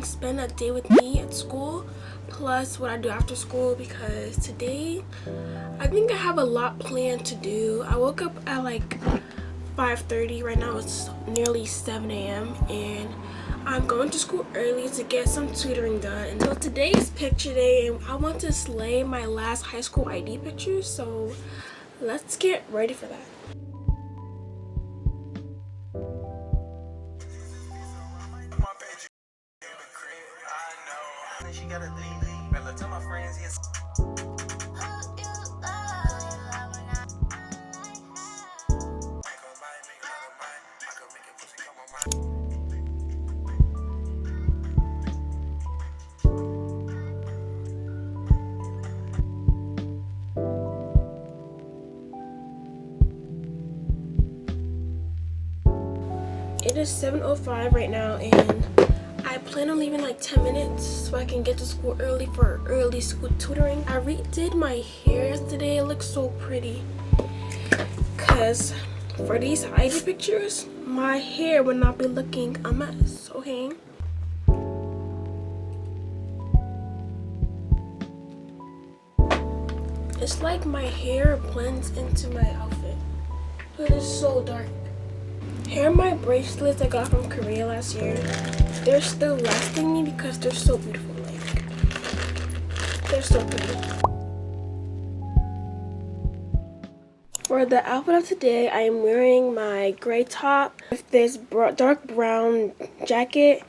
spend a day with me at school, plus what I do after school, because today I think I have a lot planned to do. I woke up at like 5:30. Right now it's nearly 7 a.m. and I'm going to school early to get some tutoring done. And so today is picture day and I want to slay my last high school ID picture, so let's get ready for that. She got a thing. Better tell my friends, yes. It is 7:05 right now and I plan on leaving like 10 minutes so I can get to school early for early school tutoring. I redid my hair yesterday. It looks so pretty because for these ID pictures, my hair would not be looking a mess, okay? It's like my hair blends into my outfit. It is so dark. Here are my bracelets I got from Korea last year. They're still lasting me because they're so beautiful. Like, they're so pretty. For the outfit of today, I am wearing my gray top with this dark brown jacket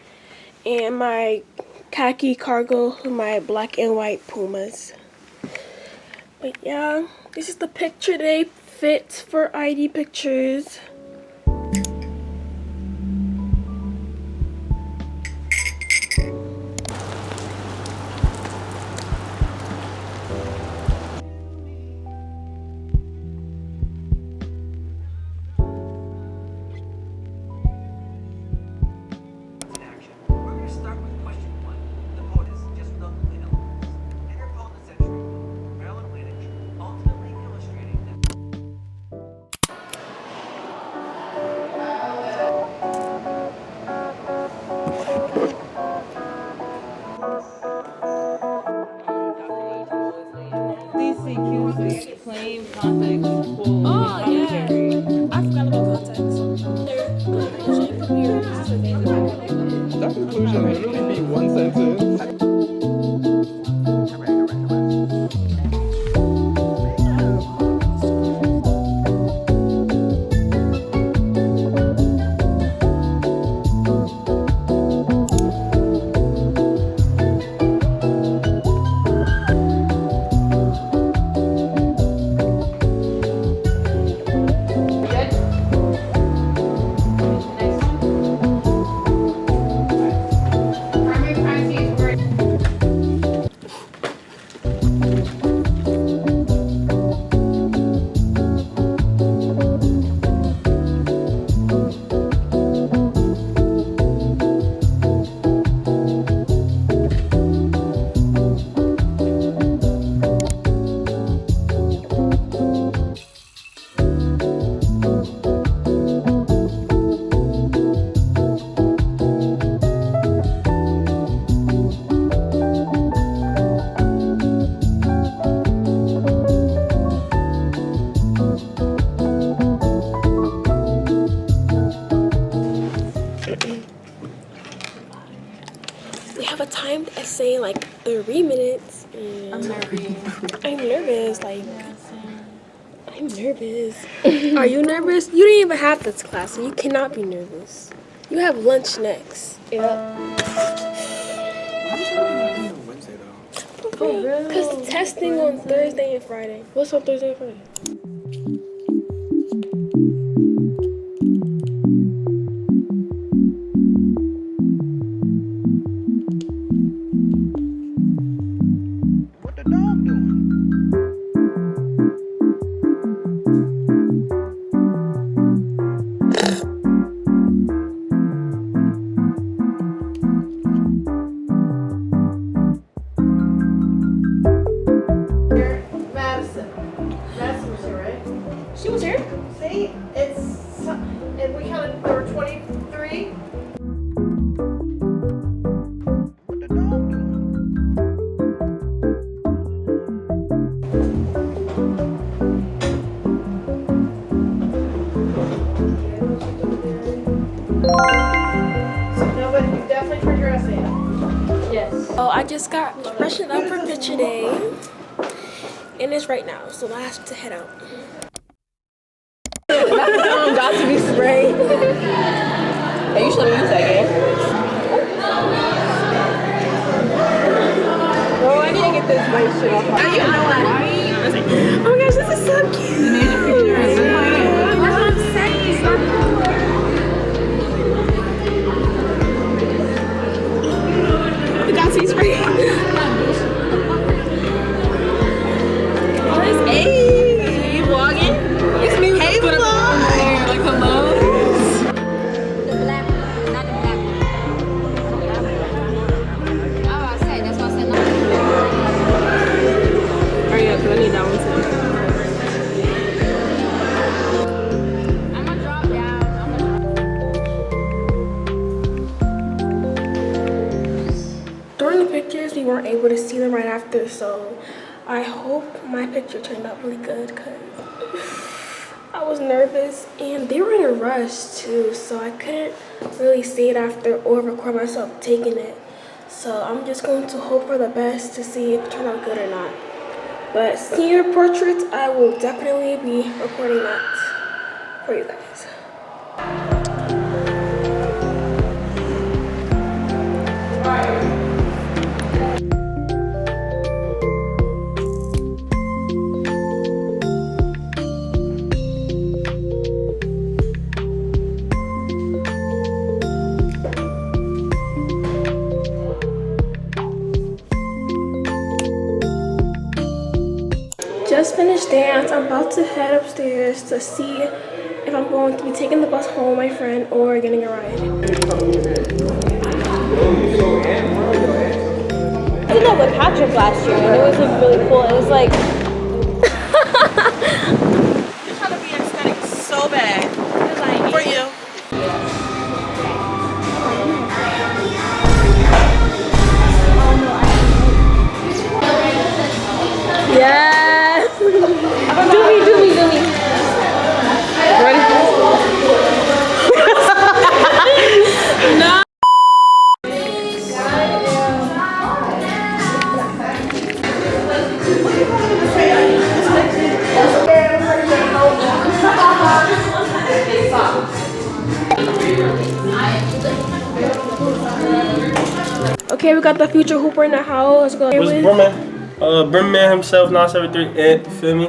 and my khaki cargo with my black and white Pumas. But yeah, this is the picture day fit for ID pictures. Claim context full commentary. I forgot about context. That conclusion would really be one sentence. We have a timed essay like 3 minutes. And I'm nervous. Like, I'm nervous. Are you nervous? You didn't even have this class, so you cannot be nervous. You have lunch next. Why did you on Wednesday though? Because testing on Thursday and Friday. What's on Thursday and Friday? What the dog doing? Madison was here, right? She was here? See, and we counted, there were 23. definitely for dressing. Yes. Oh, I just got freshened up for picture day. And it's right now, so I have to head out. Got to be sprayed. Hey, you should have used that game. Bro, I need to get this white shit off. You know what? Oh my gosh, this is so cute. That's what I'm saying. The Godspeed spray. Hey, you vlogging? It's me. Hey, vlog. Like, hello. The black one, not the black one. Oh, I said, that's why I said no. Oh, yeah, because I need that one too. I'm gonna drop down. During the pictures, we weren't able to see them right after, so I hope my picture turned out really good because I was nervous and they were in a rush too, so I couldn't really see it after or record myself taking it. So I'm just going to hope for the best to see if it turned out good or not. But senior portraits, I will definitely be recording that for you guys. Just finished dance. I'm about to head upstairs to see if I'm going to be taking the bus home with my friend or getting a ride. I did that with Patrick last year, and it was really cool. It was like... You're trying to be aesthetic so bad. For you. Yes! do me. Ready? No! Okay, we got the future hooper in the house. Let's go. What's Brimman himself, 973, Ed, feel me?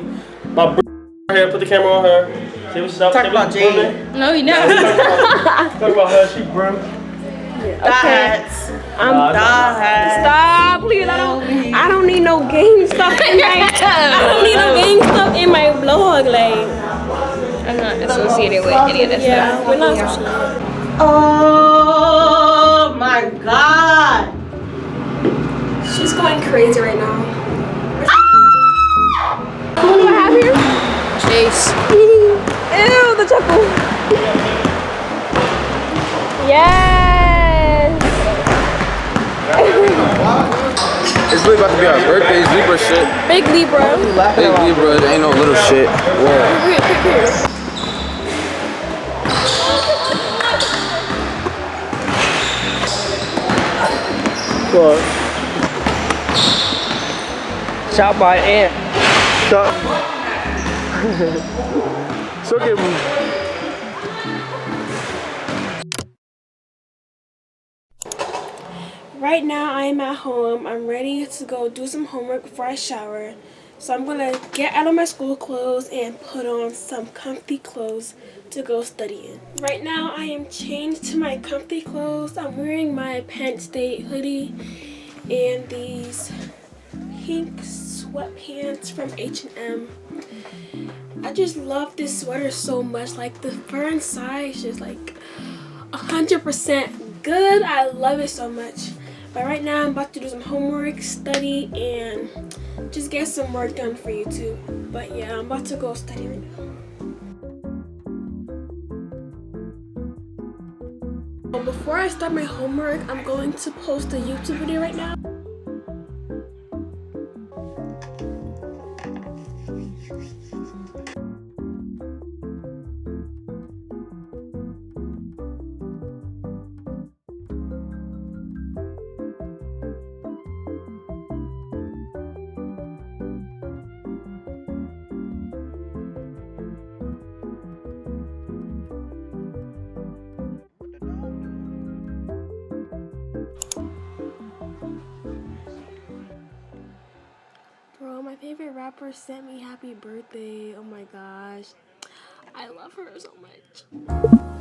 My bro right here, put the camera on her. Say what's up. Talk about Jade. No, you know. Talk about her, she Brim. Okay. Stop, please. I don't need no gang stuff in my in my vlog. Like, I'm not associated with any of this yeah, stuff. we're not associated. Oh my god. She's going crazy right now. What do I have here? Chase. Ew, the chuckle. Yes. It's really about to be our birthdays, Libra shit. Big Libra. Big Libra, it ain't no little shit. Yeah. Here. What? Shot by ant. Shot. So get Right now I am at home. I'm ready to go do some homework before I shower. So I'm gonna get out of my school clothes and put on some comfy clothes to go study in. Right now I am changed to my comfy clothes. I'm wearing my Penn State hoodie and these pink sweatpants from H&M. I just love this sweater so much. Like the fur inside is just like 100% good. I love it so much. But right now I'm about to do some homework, study, and just get some work done for YouTube. But yeah, I'm about to go study right now. Before I start my homework, I'm going to post a YouTube video right now. My favorite rapper sent me happy birthday. Oh my gosh. I love her so much.